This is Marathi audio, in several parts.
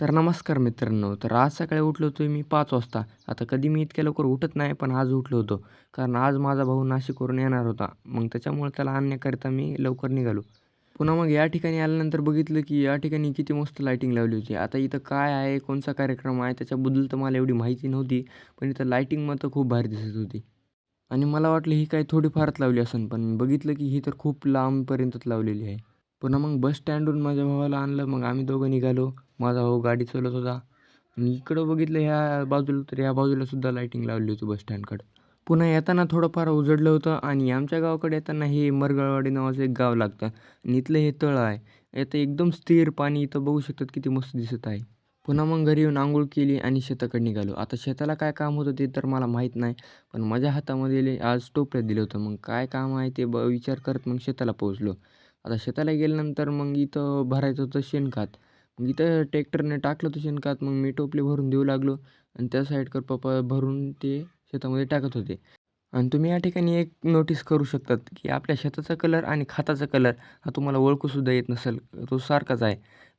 तर नमस्कार मित्रांनो. तर आज सकाळी उठलो होतो मी 5 वाजता. आता कधी मी इतक्या लवकर उठत नाही, पण आज उठलो होतो. कारण आज माझा भाऊ नाशिकवरून येणार होता. मग त्याच्यामुळे त्याला आणण्याकरिता मी लवकर निघालो. पुन्हा मग या ठिकाणी आल्यानंतर बघितलं, की या ठिकाणी किती मस्त लाइटिंग लावली होती. आता इथं काय आहे, कोणचा कार्यक्रम आहे त्याच्याबद्दल तर मला एवढी माहिती नव्हती. पण इथं लाइटिंग मात्र खूप भारी दिसत होती. आणि मला वाटलं ही काही थोडीफारच लावली असेल, पण बघितलं की ही तर खूप लांबपर्यंतच लावलेली आहे. पुन्हा मग बस स्टँडवरून माझ्या भावाला आणलं. मग आम्ही दोघं निघालो. माझा भाऊ गाडी चालवत होता आणि इकडं बघितलं ह्या बाजूला तर ह्या बाजूला सुद्धा लाइटिंग लावली होती बस स्टँडकडं. पुन्हा येताना थोडंफार उजडलं होतं आणि आमच्या गावाकडे येताना हे मरगळवाडी नावाचं एक गाव लागतं आणि इथलं हे तळं आहे. इथं एकदम स्थिर पाणी इथं बघू शकतात किती मस्त दिसत आहे. पुन्हा मग घरी येऊन अंघोळ केली आणि शेताकडे निघालो. आता शेताला काय काम होतं ते तर मला माहीत नाही. पण माझ्या हातामध्ये आज टोपलं दिलं होतं. मग काय काम आहे ते विचार करत मग शेताला पोहोचलो. आता शेताला गेल्यानंतर मग इथं भरायचं होतं शेणखत. मग इथं ट्रॅक्टरने टाकलं होतं शेणखत. मग मी टोपले भरून देऊ लागलो आणि त्या साईडकर पप्पा भरून ते शेतामध्ये टाकत होते. आणि तुम्ही या ठिकाणी एक नोटीस करू शकतात, की आपल्या शेताचा कलर आणि खताचा कलर हा तुम्हाला ओळखूसुद्धा येत नसेल. तो सारखाच आहे.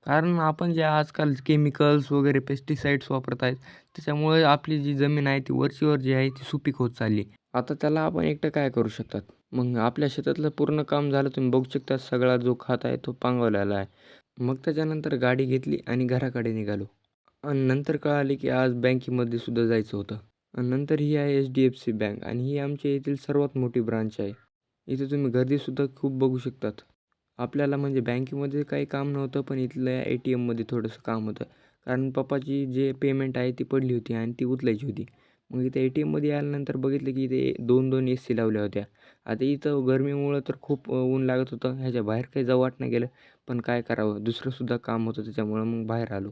कारण आपण जे आजकाल केमिकल्स वगैरे पेस्टिसाइड्स वापरत आहेत, त्याच्यामुळे आपली जी जमीन आहे ती वरचीवर जी आहे ती सुपीक होत चालली. आता त्याला आपण एकटं काय करू शकतात? मग आपल्या शेतातलं पूर्ण काम झालं तुम्ही बघू शकता सगळा जो खत आहे तो पांगवलेला आहे. मग त्याच्यानंतर गाडी घेतली आणि घराकडे निघालो. आणि नंतर कळाले, की आज बँकेमध्ये सुद्धा जायचं होतं. आणि नंतर ही आहे एच-डी-एफ-सी बँक आणि ही आमच्या येथील सर्वात मोठी ब्रांच आहे. इथे तुम्ही गर्दीसुद्धा खूप बघू शकतात. आपल्याला म्हणजे बँकेमध्ये काही काम नव्हतं, पण इथल्या ए-टी-एममध्ये थोडंसं काम होतं. कारण पप्पाची जे पेमेंट आहे ती पडली होती आणि ती उचलायची होती. मग इथे ए-टी-एममध्ये आल्यानंतर बघितलं, की इथे 2-2 एसी लावल्या होत्या. आता इथं गरमीमुळं तर खूप ऊन लागत होतं. ह्याच्या बाहेर काही जाऊ वाटणं गेलं. पण काय करावं दुसरंसुद्धा काम होतं त्याच्यामुळं मग बाहेर आलो.